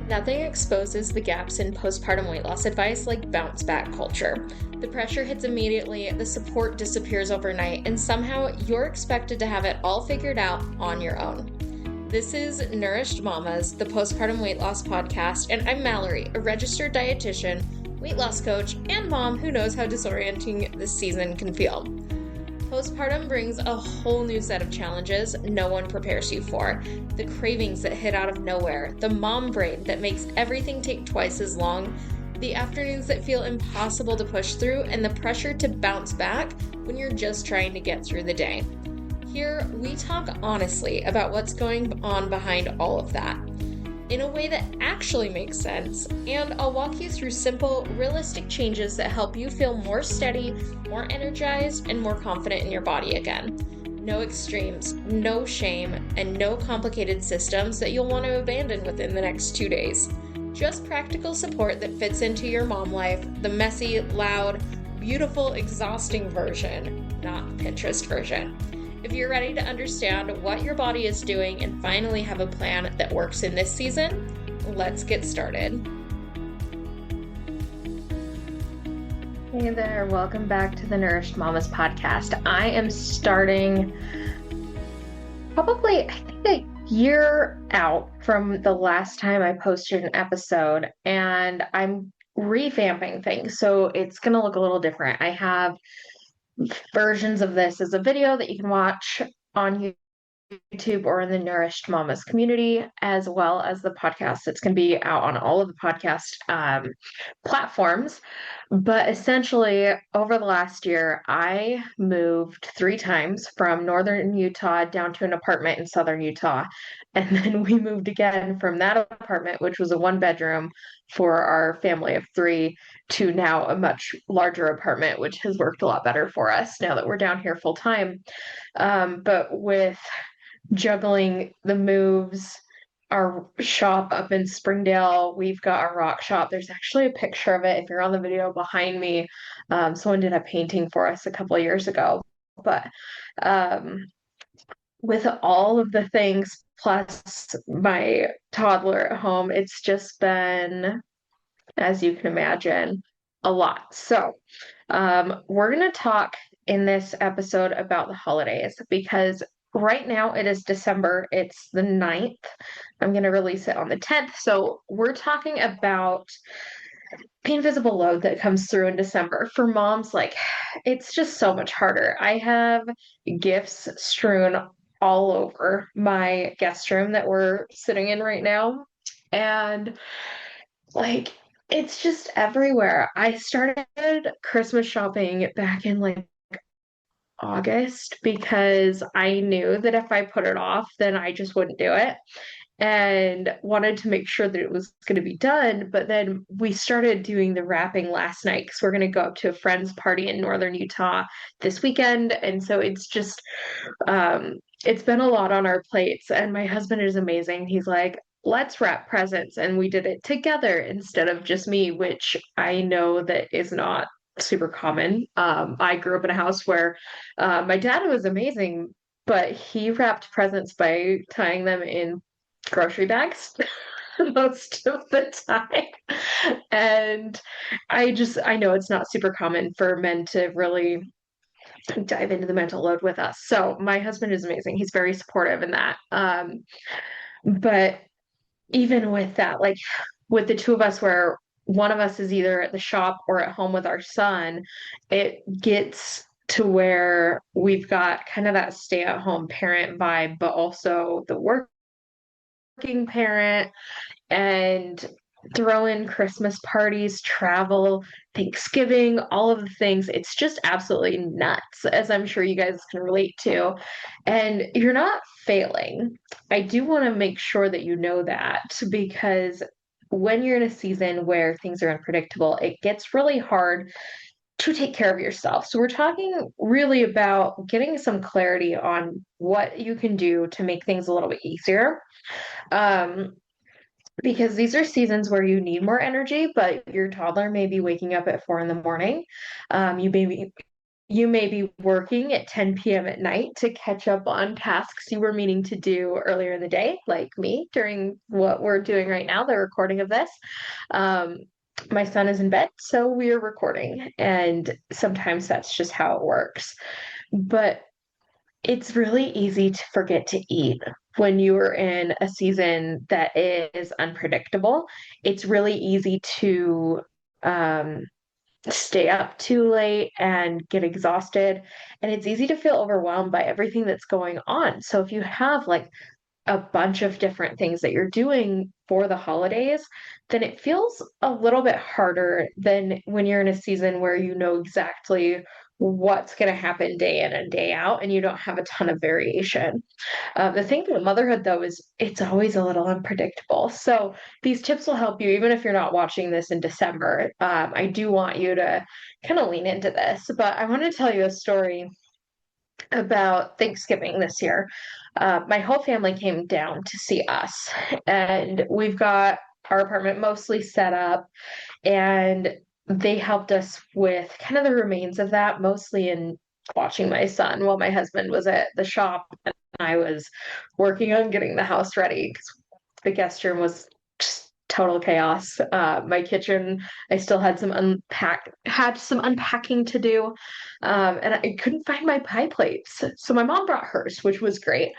Nothing exposes the gaps in postpartum weight loss advice like bounce back culture. The pressure hits immediately, the support disappears overnight, and somehow you're expected to have it all figured out on your own. This is Nourished Mamas, the postpartum weight loss podcast, and I'm Mallory, a registered dietitian, weight loss coach, and mom who knows how disorienting this season can feel. Postpartum brings a whole new set of challenges no one prepares you for. The cravings that hit out of nowhere, the mom brain that makes everything take twice as long, the afternoons that feel impossible to push through, and the pressure to bounce back when you're just trying to get through the day. Here, we talk honestly about what's going on behind all of that, in a way that actually makes sense, and I'll walk you through simple, realistic changes that help you feel more steady, more energized, and more confident in your body again. No extremes, no shame, and no complicated systems that you'll want to abandon within the next 2 days. Just practical support that fits into your mom life, the messy, loud, beautiful, exhausting version, not Pinterest version. If you're ready to understand what your body is doing and finally have a plan that works in this season, let's get started. Hey there, welcome back to the Nourished Mamas podcast. I am starting probably, a year out from the last time I posted an episode, and I'm revamping things, so it's going to look a little different. I have versions of this as a video that you can watch on YouTube or in the Nourished Mamas community, as well as the podcast that's going to be out on all of the podcast platforms. But essentially, over the last year, I moved 3 times from northern Utah down to an apartment in southern Utah. And then we moved again from that apartment, which was a 1 bedroom for our family of 3, to now a much larger apartment, which has worked a lot better for us now that we're down here full time. But with juggling the moves, our shop up in Springdale, we've got a rock shop. There's actually a picture of it if you're on the video behind me. Someone did a painting for us a couple of years ago. But with all of the things, plus my toddler at home, it's just been, as you can imagine, a lot. So we're going to talk in this episode about the holidays, because right now it is December. It's the 9th. I'm going to release it on the 10th. So we're talking about the invisible load that comes through in December. For moms, like, it's just so much harder. I have gifts strewn all over my guest room that we're sitting in right now. And like, it's just everywhere. I started Christmas shopping back in like August because I knew that if I put it off, then I just wouldn't do it, and wanted to make sure that it was going to be done. But then we started doing the wrapping last night because we're going to go up to a friend's party in northern Utah this weekend. And so it's been a lot on our plates. And my husband is amazing. He's like, let's wrap presents. And we did it together instead of just me, which I know that is not super common. I grew up in a house where my dad was amazing, but he wrapped presents by tying them in grocery bags most of the time. And I know it's not super common for men to really dive into the mental load with us. So my husband is amazing. He's very supportive in that. But even with that, like with the two of us where one of us is either at the shop or at home with our son, it gets to where we've got kind of that stay-at-home parent vibe, but also the working parent, and throw in Christmas parties, travel, Thanksgiving, all of the things. It's just absolutely nuts, as I'm sure you guys can relate to. And you're not failing. I do want to make sure that you know that, because when you're in a season where things are unpredictable, it gets really hard to take care of yourself. So we're talking really about getting some clarity on what you can do to make things a little bit easier. Because these are seasons where you need more energy, but your toddler may be waking up at 4 in the morning. You may be you may be working at 10 p.m. at night to catch up on tasks you were meaning to do earlier in the day, like me during what we're doing right now, the recording of this. Um, my son is in bed, so we are recording, and sometimes that's just how it works. But it's really easy to forget to eat when you are in a season that is unpredictable. It's really easy to um, stay up too late and get exhausted. And it's easy to feel overwhelmed by everything that's going on. So if you have like a bunch of different things that you're doing for the holidays, then it feels a little bit harder than when you're in a season where you know exactly what's going to happen day in and day out and you don't have a ton of variation. The thing about motherhood, though, is it's always a little unpredictable. So these tips will help you, even if you're not watching this in December. I do want you to kind of lean into this, but I want to tell you a story about Thanksgiving this year. My whole family came down to see us, and we've got our apartment mostly set up, and they helped us with kind of the remains of that, mostly in watching my son while my husband was at the shop and I was working on getting the house ready because the guest room was just total chaos. My kitchen, I still had some unpacking to do, and I couldn't find my pie plates. So my mom brought hers, which was great.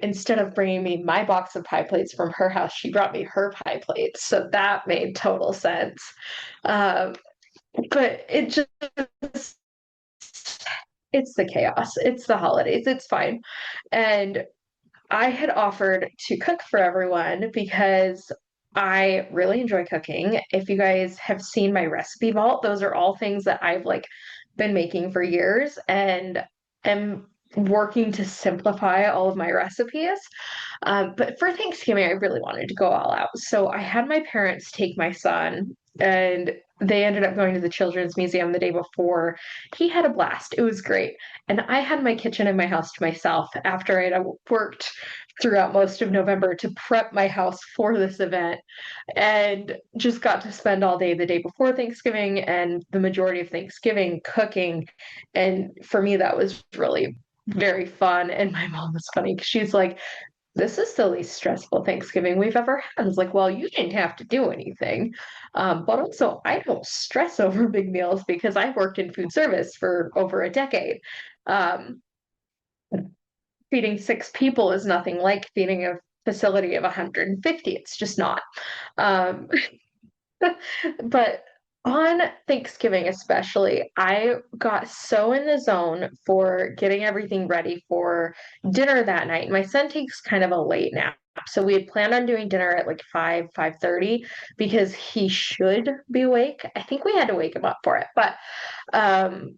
Instead of bringing me my box of pie plates from her house, she brought me her pie plates. So that made total sense. Um, but it just, it's the chaos. It's the holidays. It's fine. And I had offered to cook for everyone because I really enjoy cooking. If you guys have seen my recipe vault, those are all things that I've like been making for years and am working to simplify all of my recipes. But for Thanksgiving, I really wanted to go all out. So I had my parents take my son, and they ended up going to the Children's Museum the day before. He had a blast. It was great. And I had my kitchen in my house to myself after I'd worked throughout most of November to prep my house for this event and just got to spend all day the day before Thanksgiving and the majority of Thanksgiving cooking. And for me, that was really very fun. And my mom was funny because she's like, this is the least stressful Thanksgiving we've ever had. I was like, well, you didn't have to do anything. But also, I don't stress over big meals because I worked in food service for over a decade. Um, Feeding six people is nothing like feeding a facility of 150. It's just not. Um, but on Thanksgiving, especially, I got so in the zone for getting everything ready for dinner that night. My son takes kind of a late nap. So we had planned on doing dinner at like 5:30 because he should be awake. I think we had to wake him up for it. But um,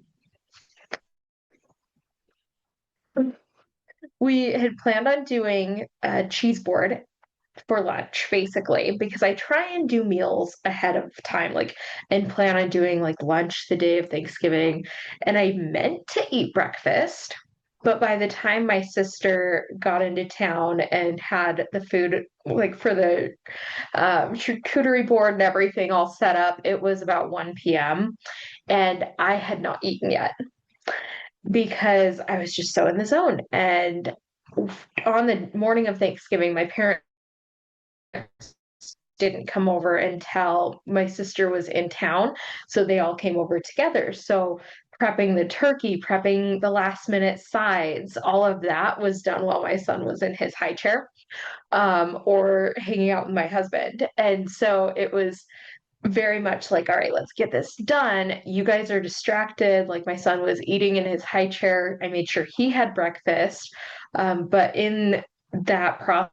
we had planned on doing a cheese board for lunch basically because I try and do meals ahead of time like and plan on doing like lunch the day of Thanksgiving and I meant to eat breakfast but by the time my sister got into town and had the food like for the charcuterie board and everything all set up it was about 1 p.m. and I had not eaten yet because I was just so in the zone and on the morning of Thanksgiving my parents didn't come over until my sister was in town. So they all came over together. So prepping the turkey, prepping the last minute sides, all of that was done while my son was in his high chair or hanging out with my husband. And so it was very much like, all right, let's get this done. You guys are distracted. Like my son was eating in his high chair. I made sure he had breakfast. But in that process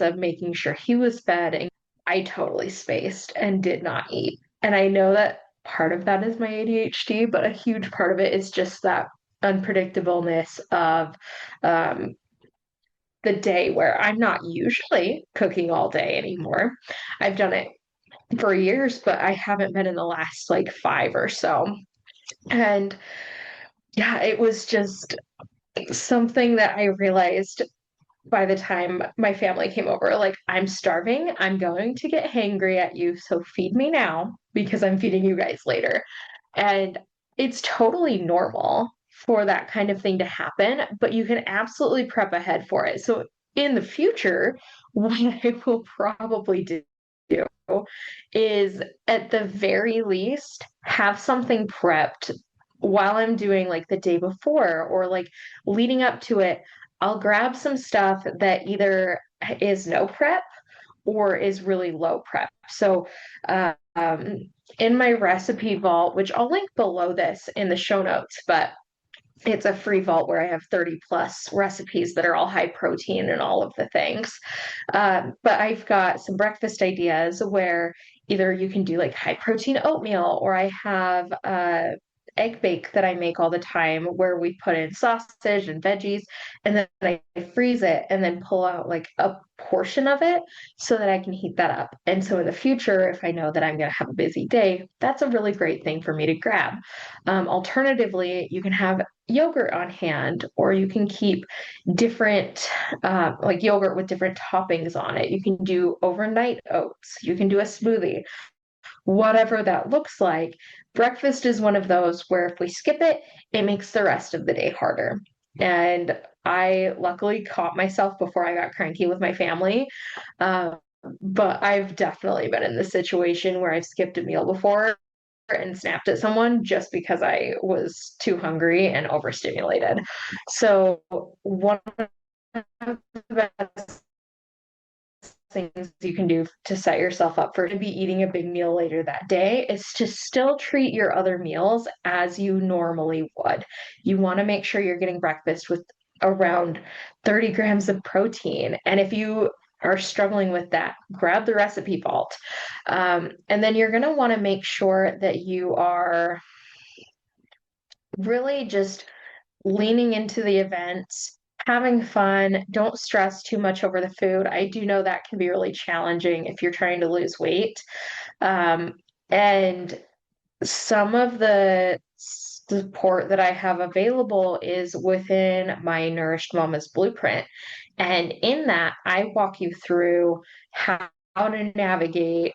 of making sure he was fed and I totally spaced and did not eat. And I know that part of that is my ADHD, but a huge part of it is just that unpredictableness of um, the day where I'm not usually cooking all day anymore. I've done it for years, but I haven't been in the last like 5 or so. And yeah, it was just something that I realized by the time my family came over, like, I'm starving. I'm going to get hangry at you. So feed me now because I'm feeding you guys later. And it's totally normal for that kind of thing to happen, but you can absolutely prep ahead for it. So in the future, what I will probably do is at the very least have something prepped while I'm doing like the day before or like leading up to it. I'll grab some stuff that either is no prep or is really low prep. So, in my recipe vault, which I'll link below this in the show notes, but it's a free vault where I have 30 plus recipes that are all high protein and all of the things. But I've got some breakfast ideas where either you can do like high protein oatmeal, or I have egg bake that I make all the time where we put in sausage and veggies, and then I freeze it and then pull out like a portion of it so that I can heat that up. And so in the future, if I know that I'm going to have a busy day, that's a really great thing for me to grab. Alternatively, you can have yogurt on hand, or you can keep different, like yogurt with different toppings on it. You can do overnight oats, you can do a smoothie, whatever that looks like. Breakfast is one of those where if we skip it, it makes the rest of the day harder. And I luckily caught myself before I got cranky with my family. Uh, but I've definitely been in this situation where I've skipped a meal before and snapped at someone just because I was too hungry and overstimulated. So, one of the best things you can do to set yourself up for to be eating a big meal later that day is to still treat your other meals as you normally would. You want to make sure you're getting breakfast with around 30 grams of protein. And if you are struggling with that, grab the recipe vault. And then you're going to want to make sure that you are really just leaning into the events, having fun. Don't stress too much over the food. I do know that can be really challenging if you're trying to lose weight. And some of the support that I have available is within my Nourished Mama's Blueprint. And in that, I walk you through how to navigate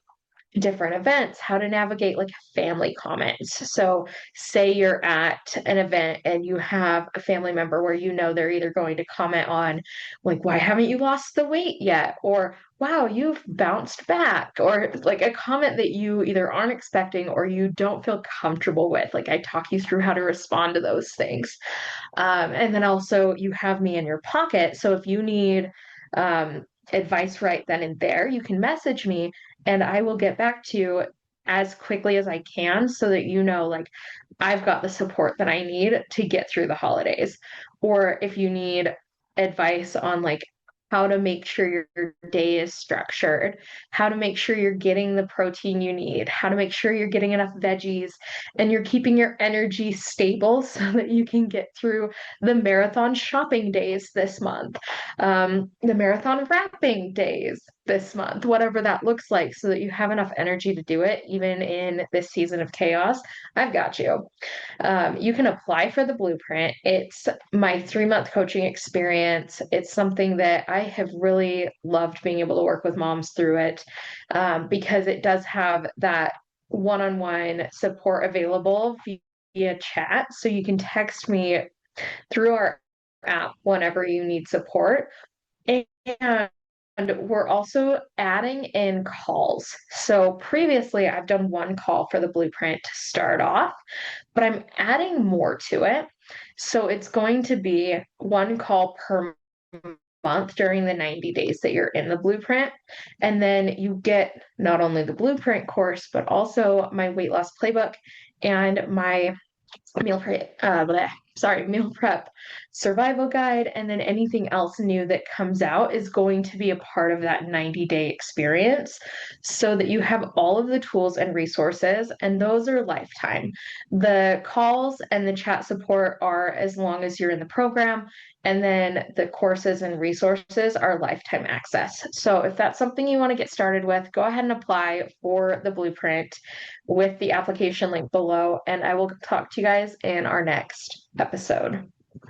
different events, how to navigate like family comments. So, say you're at an event and you have a family member where you know they're either going to comment on, like, why haven't you lost the weight yet? Or, wow, you've bounced back. Or like a comment that you either aren't expecting or you don't feel comfortable with. Like, I talk you through how to respond to those things. And then also, you have me in your pocket. So, if you need, advice right then and there, you can message me and I will get back to you as quickly as I can so that you know, like, I've got the support that I need to get through the holidays. Or if you need advice on like how to make sure your day is structured, how to make sure you're getting the protein you need, how to make sure you're getting enough veggies and you're keeping your energy stable so that you can get through the marathon shopping days this month, the marathon wrapping days this month, whatever that looks like, so that you have enough energy to do it, even in this season of chaos. I've got you. You can apply for the blueprint. It's my 3 month coaching experience. It's something that I have really loved being able to work with moms through it, because it does have that one on one support available via chat. So you can text me through our app whenever you need support. And we're also adding in calls. So previously, I've done one call for the blueprint to start off, but I'm adding more to it. So it's going to be one call per month during the 90 days that you're in the blueprint. And then you get not only the blueprint course, but also my weight loss playbook and my meal prep survival guide, and then anything else new that comes out is going to be a part of that 90-day experience so that you have all of the tools and resources, and those are lifetime. The calls and the chat support are as long as you're in the program, and then the courses and resources are lifetime access. So if that's something you want to get started with, go ahead and apply for the blueprint with the application link below, and I will talk to you guys in our next episode.